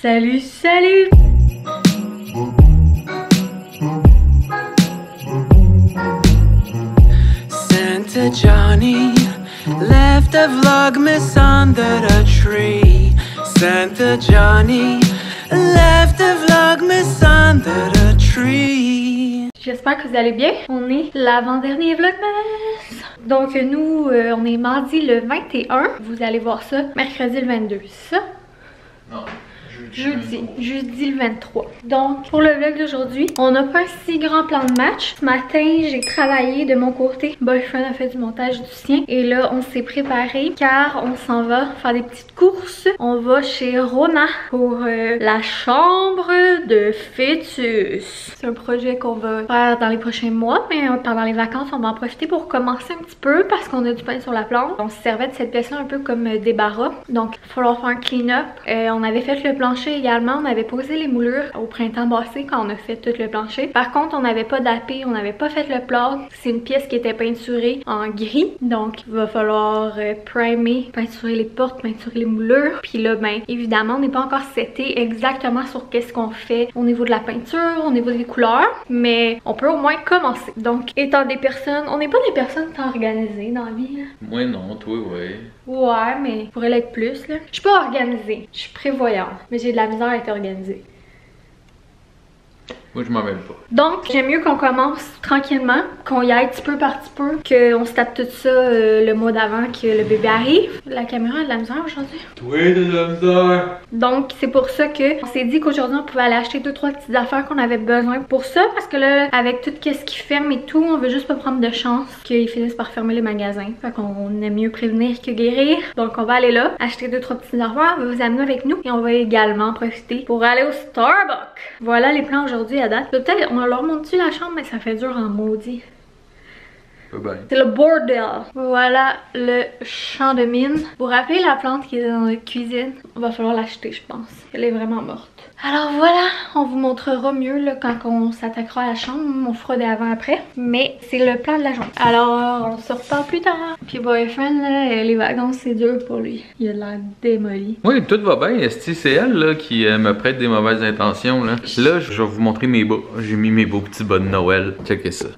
Salut, salut! Santa Johnny left a Vlogmas under the tree. Santa Johnny left a Vlogmas under the tree. J'espère que vous allez bien. On est l'avant-dernier Vlogmas. Donc nous, on est mardi le 21. Vous allez voir ça mercredi le 22. C'est ça? Non. Jeudi le 23. Donc, pour le vlog d'aujourd'hui, on n'a pas un si grand plan de match. Ce matin, j'ai travaillé de mon côté. Boyfriend a fait du montage du sien. Et là, on s'est préparé car on s'en va faire des petites courses. On va chez Rona pour la chambre de fœtus. C'est un projet qu'on va faire dans les prochains mois, mais pendant les vacances, on va en profiter pour commencer un petit peu parce qu'on a du pain sur la planche. On se servait de cette pièce-là un peu comme débarras. Donc, il va falloir faire un clean-up. On avait fait le plancher également, on avait posé les moulures au printemps passé quand on a fait tout le plancher. Par contre, on n'avait pas d'appé, on n'avait pas fait le plâtre. C'est une pièce qui était peinturée en gris, donc il va falloir primer, peinturer les portes, peinturer les moulures. Puis là, ben évidemment, on n'est pas encore seté exactement sur qu'est-ce qu'on fait au niveau de la peinture, au niveau des couleurs, mais on peut au moins commencer. Donc, étant des personnes, on n'est pas des personnes tant organisées dans la vie, là. Moi non, toi ouais. Ouais, mais il pourrait l'être plus, là. Je suis pas organisée, je suis prévoyante, mais j'ai de la misère à être organisée. Moi je m'en mêle pas. Donc, j'aime mieux qu'on commence tranquillement, qu'on y aille petit peu par petit peu, qu'on se tape tout ça le mois d'avant que le bébé arrive. La caméra a de la misère aujourd'hui. Toi de la misère. Donc, c'est pour ça qu'on s'est dit qu'aujourd'hui, on pouvait aller acheter 2-3 petites affaires qu'on avait besoin pour ça. Parce que là, avec tout ce qui ferme et tout, on veut juste pas prendre de chance qu'ils finissent par fermer les magasins. Fait qu'on aime mieux prévenir que guérir. Donc, on va aller là, acheter 2-3 petites affaires, on va vous amener avec nous. Et on va également profiter pour aller au Starbucks. Voilà les plans aujourd'hui à date. Peut-être, on leur montre-tu la chambre, mais ça fait dur en maudit. Pas bien. C'est le bordel. Voilà le champ de mine. Vous rappelez la plante qui est dans notre cuisine? Il va falloir l'acheter, je pense. Elle est vraiment morte. Alors voilà, on vous montrera mieux là, quand on s'attaquera à la chambre. On fera des avant-après. Mais c'est le plan de la journée. Alors, on se reparle plus tard. Puis boyfriend, là, les vacances, c'est dur pour lui. Il a l'air démoli. Oui, tout va bien. Esti, c'est elle là, qui me prête des mauvaises intentions. Là, je vais vous montrer mes bas. J'ai mis mes beaux petits bas de Noël. Checkez ça.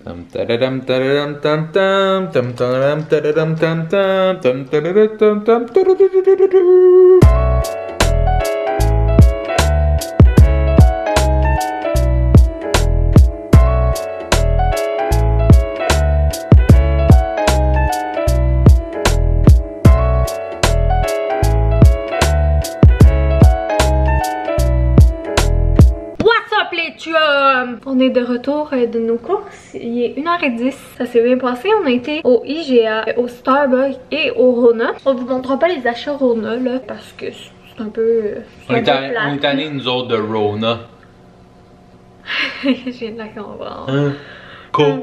On est de retour de nos courses. Il est 1h10. Ça s'est bien passé. On a été au IGA, au Starbucks et au Rona. On vous montrera pas les achats Rona là parce que c'est un peu. On est allés nous autres de Rona. Je viens de la comprendre. Hein? Cool.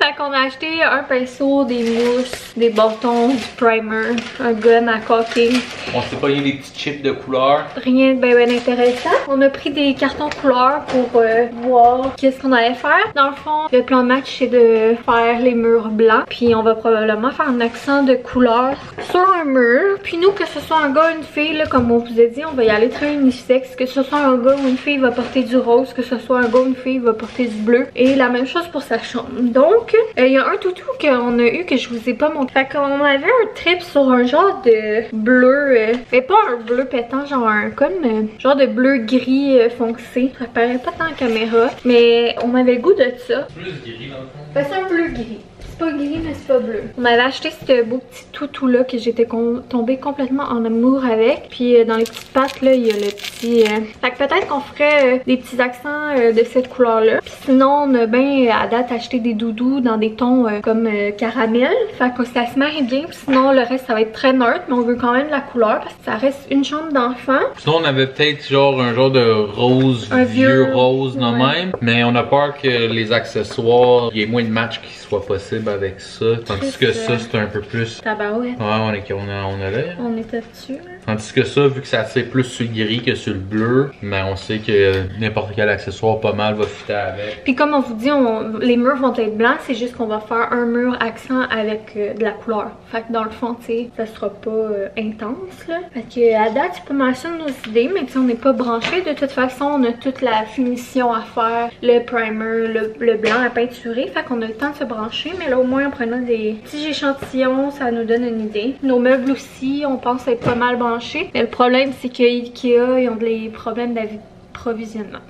Fait qu'on a acheté un pinceau, des mousses, des bâtons, du primer, un gun à caulking. On s'est pogné des petits chips de couleur. Rien de bien intéressant. On a pris des cartons de couleurs pour voir qu'est-ce qu'on allait faire. Dans le fond, le plan de match c'est de faire les murs blancs. Puis on va probablement faire un accent de couleur sur un mur. Puis nous, que ce soit un gars ou une fille, là, comme on vous a dit, on va y aller très unisexe. Que ce soit un gars ou une fille va porter du rose. Que ce soit un gars ou une fille va porter du bleu. Et la même chose pour sa chambre. Donc, il y a un toutou qu'on a eu que je vous ai pas montré. Fait qu'on avait un trip sur un genre de bleu, mais pas un bleu pétant, genre un comme genre de bleu gris foncé. Ça paraît pas tant en caméra, mais on avait le goût de ça. Plus gris dans le fond. Ben, c'est un bleu gris. C'est pas gris, mais c'est pas bleu. On avait acheté ce beau petit toutou là que j'étais tombée complètement en amour avec. Puis dans les petites pattes là, il y a le petit... Fait que peut-être qu'on ferait des petits accents de cette couleur là. Puis sinon, on a bien à date acheté des doudous dans des tons comme caramel. Fait que ça se marie bien. Puis sinon, le reste ça va être très neutre. Mais on veut quand même la couleur parce que ça reste une chambre d'enfant. Sinon, on avait peut-être genre un genre de rose, un vieux rose non même. Mais on a peur que les accessoires, il y ait moins de match qui soit possible avec ça. Tandis que ça, c'est un peu plus... Tabarouette. Ouais, on a l'œil. On était dessus. Tandis que ça, vu que ça tire plus sur le gris que sur le bleu, mais on sait que n'importe quel accessoire pas mal va fitter avec. Puis comme on vous dit, les murs vont être blancs, c'est juste qu'on va faire un mur accent avec de la couleur. Fait que dans le fond, tu sais, ça sera pas intense là. Fait que à date, c'est pas mal ça nos idées, mais tu sais, on n'est pas branché. De toute façon, on a toute la finition à faire, le primer, le blanc à peinturer. Fait qu'on a le temps de se brancher, mais là au moins en prenant des petits échantillons, ça nous donne une idée. Nos meubles aussi, on pense être pas mal branchés. Mais le problème, c'est que Ikea, ils ont des problèmes d'approvisionnement.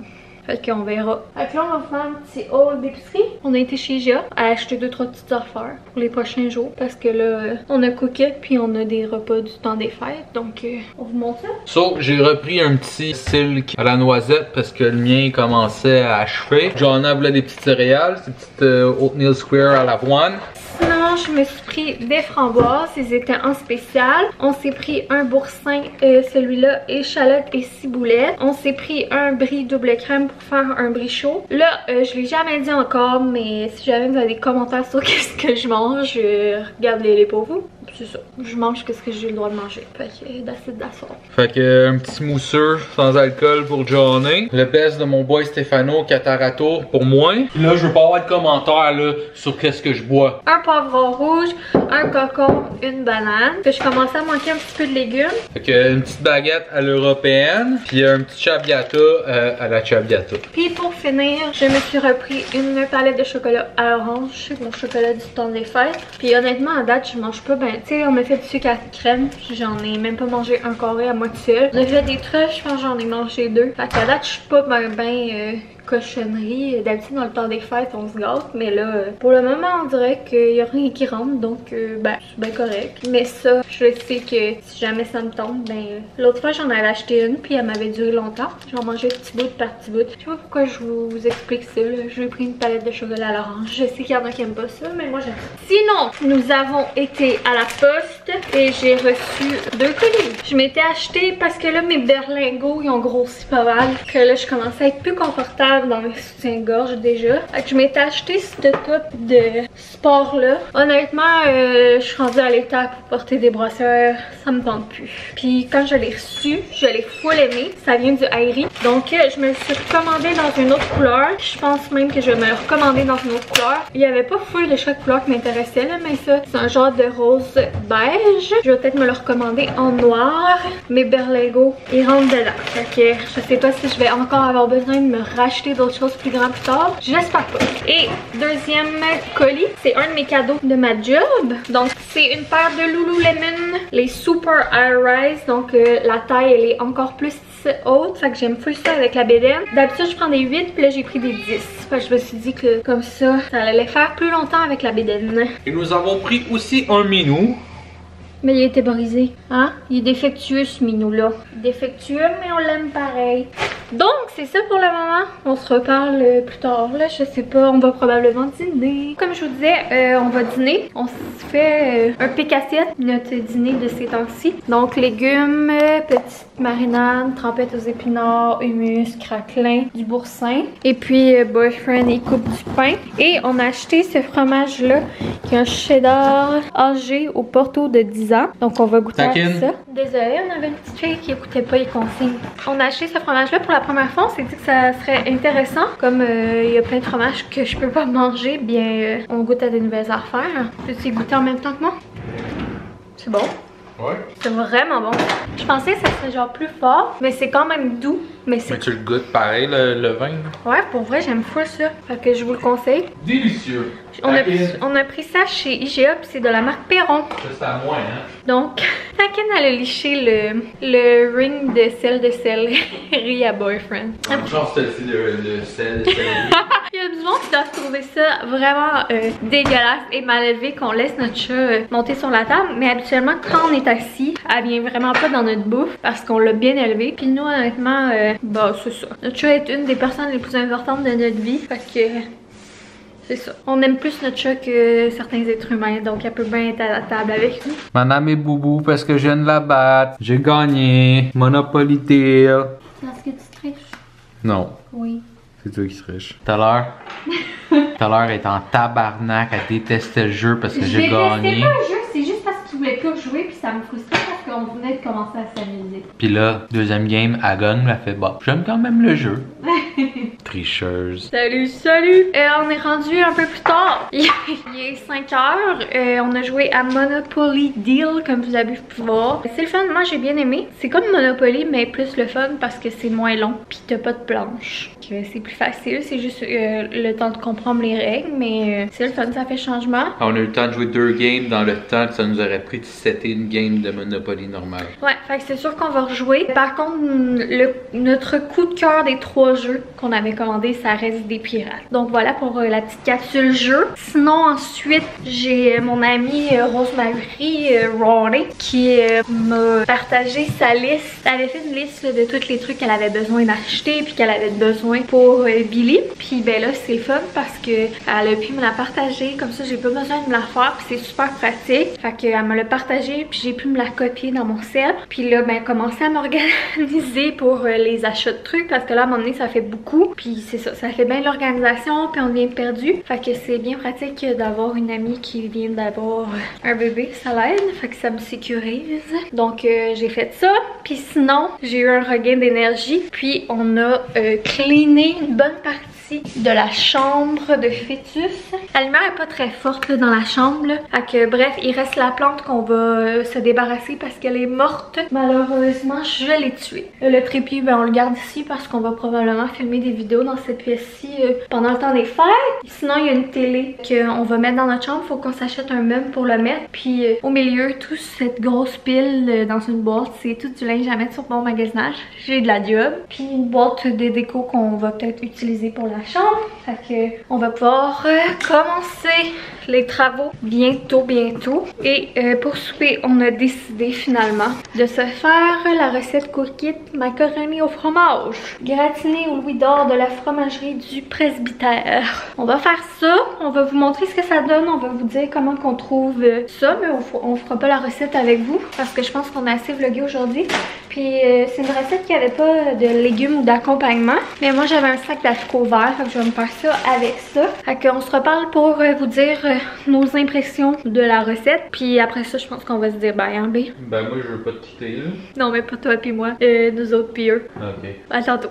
Fait qu'on verra. Fait que là, on va faire un petit haul d'épicerie. On a été chez IGA à acheter 2-3 petites affaires pour les prochains jours. Parce que là, on a cooké puis on a des repas du temps des fêtes. Donc, on vous montre ça. So, j'ai repris un petit silk à la noisette parce que le mien commençait à achever. Joanna voulait des petites céréales, des petites oatmeal square à l'avoine. Sinon, je me suis pris des framboises, ils étaient en spécial. On s'est pris un boursin, celui-là, échalote et ciboulette. On s'est pris un brie double crème pour faire un brie chaud. Là, je l'ai jamais dit encore, mais si jamais vous avez des commentaires sur qu'est-ce que je mange, regardez-les pour vous. C'est ça, je mange ce que j'ai le droit de manger. Fait que d'acide d'assaut. Fait que un petit mousseux sans alcool pour Johnny. Le best de mon boy Stefano Catarato pour moi. Là, je veux pas avoir de commentaires là sur qu'est-ce que je bois. Un poivron rouge, un cocon, une banane. Puis je commençais à manquer un petit peu de légumes. Fait que une petite baguette à l'européenne, puis un petit ciabatta à la ciabatta. Puis pour finir, je me suis repris une palette de chocolat à l'orange, mon chocolat du temps des fêtes. Puis honnêtement, à date, je mange pas ben. Tu sais, on m'a fait du sucre à crème, j'en ai même pas mangé un carré à moi toute seule. On a fait des trucs, je pense que j'en ai mangé 2. Fait qu'à date, je suis pas ben cochonnerie. D'habitude, dans le temps des fêtes, on se gâte. Mais là, pour le moment, on dirait qu'il y a rien qui rentre. Donc, ben, c'est bien correct. Mais ça, je sais que si jamais ça me tombe, ben, l'autre fois, j'en avais acheté une. Puis elle m'avait duré longtemps. J'en mangeais petit bout par petit bout. Je sais pas pourquoi je vous explique ça. J'ai pris une palette de chocolat à l'orange. Je sais qu'il y en a qui aiment pas ça, mais moi, j'aime ça. Sinon, nous avons été à la poste et j'ai reçu 2 colis. Je m'étais acheté parce que là, mes berlingots, ils ont grossi pas mal. Que là, je commençais à être plus confortable dans mes soutiens-gorge déjà. Fait que je m'étais acheté cette top de sport là. Honnêtement, je suis rendue à l'étape pour porter des brassières, ça me tente plus. Puis quand je l'ai reçu, je l'ai full aimé. Ça vient du Aerie. Donc je me suis recommandée dans une autre couleur. Je pense même que je vais me le recommander dans une autre couleur. Il n'y avait pas full de chaque couleur qui m'intéressait là, mais ça, c'est un genre de rose beige. Je vais peut-être me le recommander en noir. Mes berlingots, ils rentrent dedans. Fait que je sais pas si je vais encore avoir besoin de me racheter d'autres choses plus grandes plus tard. J'espère pas. Et deuxième colis, c'est un de mes cadeaux de ma job. Donc c'est une paire de Lululemon, les Super High Rise. Donc la taille elle est encore plus haute. Fait que j'aime full ça avec la bédaine. D'habitude je prends des 8 puis là j'ai pris des 10. Fait que je me suis dit que comme ça allait faire plus longtemps avec la bédaine. Et nous avons pris aussi un minou. Mais il était brisé. Hein? Il est défectueux ce minou-là. Défectueux, mais on l'aime pareil. Donc, c'est ça pour le moment. On se reparle plus tard. Là, je sais pas, on va probablement dîner. Comme je vous disais, on va dîner. On se fait un pique-assiette, notre dîner de ces temps-ci. Donc, légumes, petite marinade, trempette aux épinards, hummus, craquelin, du boursin. Et puis, boyfriend, il coupe du pain. Et on a acheté ce fromage-là, qui est un cheddar âgé au Porto de 10 ans. Donc, on va goûter à ça. Désolée, on avait une petite fille qui écoutait pas les consignes. On a acheté ce fromage-là pour la première fois. On s'est dit que ça serait intéressant. Comme il y a plein de fromages que je peux pas manger, bien, on goûte à de nouvelles affaires. Peux-tu goûter en même temps que moi? C'est bon? Ouais. C'est vraiment bon. Je pensais que ça serait genre plus fort, mais c'est quand même doux. Mais tu le goûtes pareil, le vin? Ouais, pour vrai, j'aime full ça. Fait que je vous le conseille. Délicieux. On a pris ça chez IGA, puis c'est de la marque Perron. Ça, c'est à moi, hein? Donc, Taken, elle a liché le ring de sel de céleri à boyfriend. Genre, c'est le sel de céleri. Il y a du monde qui doit trouver ça vraiment dégueulasse et mal élevé qu'on laisse notre chat monter sur la table. Mais habituellement, quand on est assis, elle vient vraiment pas dans notre bouffe parce qu'on l'a bien élevé. Puis nous, honnêtement, bah c'est ça. Notre chat est une des personnes les plus importantes de notre vie. Fait que c'est ça. On aime plus notre chat que certains êtres humains. Donc elle peut bien être à la table avec nous. Madame et Boubou, parce que je viens de la battre. J'ai gagné. Monopoly Deal. Est-ce que tu triches? Non. Oui. C'est toi qui triches. Tout à l'heure, elle était en tabarnak, elle détestait le jeu parce que j'ai gagné. C'était pas un jeu, c'est juste parce qu'il voulait plus jouer puis ça me frustrait parce qu'on venait peut-être commencer à s'amuser. Puis là, deuxième game, elle gagne, elle fait bah, j'aime quand même le jeu. Tricheuse. Salut, salut! On est rendu un peu plus tard. Il est 5 heures. On a joué à Monopoly Deal, comme vous avez pu voir. C'est le fun, moi j'ai bien aimé. C'est comme Monopoly, mais plus le fun parce que c'est moins long. Puis t'as pas de planche. C'est plus facile, c'est juste le temps de comprendre les règles, mais c'est le fun, ça fait changement. On a eu le temps de jouer 2 games dans le temps que ça nous aurait pris de setter une game de Monopoly normale. Ouais, fait que c'est sûr qu'on va rejouer. Par contre, notre coup de cœur des 3 jeux qu'on avait commandé, ça reste des pirates. Donc voilà pour la petite capsule jeu. Sinon, ensuite, j'ai mon amie Rosemary Roney qui m'a partagé sa liste. Elle avait fait une liste là, de tous les trucs qu'elle avait besoin d'acheter puis qu'elle avait besoin pour Billy. Puis ben là, c'est fun parce que elle a pu me la partager. Comme ça, j'ai pas besoin de me la faire puis c'est super pratique. Fait qu'elle me l'a partagé puis j'ai pu me la copier dans mon cell. Puis là, ben, commencer à m'organiser pour les achats de trucs parce que là, à un moment donné, ça fait beaucoup. Puis c'est ça, ça fait bien l'organisation puis on devient perdu. Fait que c'est bien pratique d'avoir une amie qui vient d'avoir un bébé, ça l'aide. Fait que ça me sécurise. Donc j'ai fait ça. Puis sinon, j'ai eu un regain d'énergie. Puis on a cleané une bonne partie de la chambre de fœtus. La lumière est pas très forte là, dans la chambre. Là. Fait que bref, il reste la plante qu'on va se débarrasser parce qu'elle est morte. Malheureusement, je vais les tuer. Le trépied, ben, on le garde ici parce qu'on va probablement filmer des vidéos dans cette pièce-ci pendant le temps des fêtes. Sinon, il y a une télé qu'on va mettre dans notre chambre. Faut qu'on s'achète un meuble pour le mettre. Puis au milieu, toute cette grosse pile dans une boîte, c'est tout du linge à mettre sur mon magasinage. J'ai de la job. Puis une boîte de déco qu'on va peut-être utiliser pour la chambre. Fait que on va pouvoir commencer les travaux bientôt. Et pour souper, on a décidé finalement de se faire la recette cookie macaroni au fromage gratiné au louis d'or de la fromagerie du presbytère. On va faire ça, on va vous montrer ce que ça donne, on va vous dire comment qu'on trouve ça, mais on fera pas la recette avec vous parce que je pense qu'on a assez vlogué aujourd'hui. Puis c'est une recette qui avait pas de légumes ou d'accompagnement, mais moi j'avais un sac d'haricots verts, fait que je vais me faire ça avec ça. Fait qu'on se reparle pour vous dire nos impressions de la recette, puis après ça je pense qu'on va se dire bye, hein, B? Ben moi je veux pas te quitter là. Non mais pas toi puis moi, nous autres puis eux. Ok. À tantôt.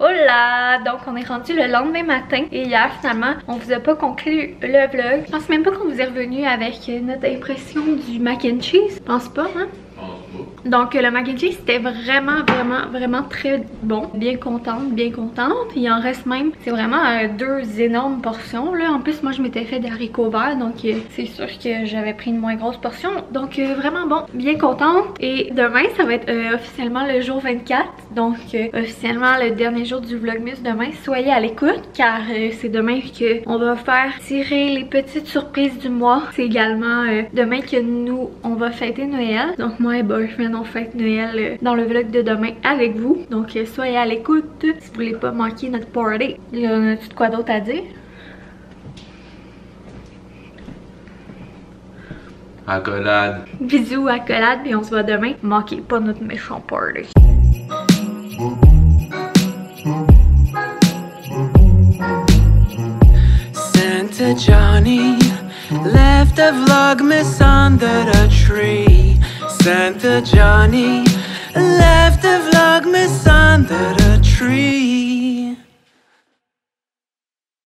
Hola! Donc on est rendu le lendemain matin et hier finalement on vous a pas conclu le vlog. Je pense même pas qu'on vous est revenu avec notre impression du mac and cheese. Je pense pas, hein? Donc le mac and cheese c'était vraiment très bon. Bien contente. Il en reste même, c'est vraiment 2 énormes portions là. En plus moi je m'étais fait des haricots verts donc c'est sûr que j'avais pris une moins grosse portion. Donc vraiment bon, bien contente. Et demain ça va être officiellement le jour 24. Donc officiellement le dernier jour du vlogmas demain. Soyez à l'écoute car c'est demain qu'on va faire tirer les petites surprises du mois. C'est également demain que nous on va fêter Noël. Donc moi et Boyfriend on fête Noël dans le vlog de demain avec vous. Donc soyez à l'écoute si vous voulez pas manquer notre party. Il y a tout quoi d'autre à dire? Accolade. Bisous, accolade, puis on se voit demain. Manquez pas notre méchant party. Santa Johnny left a Vlogmas under the tree. Santa Johnny left a Vlogmas under the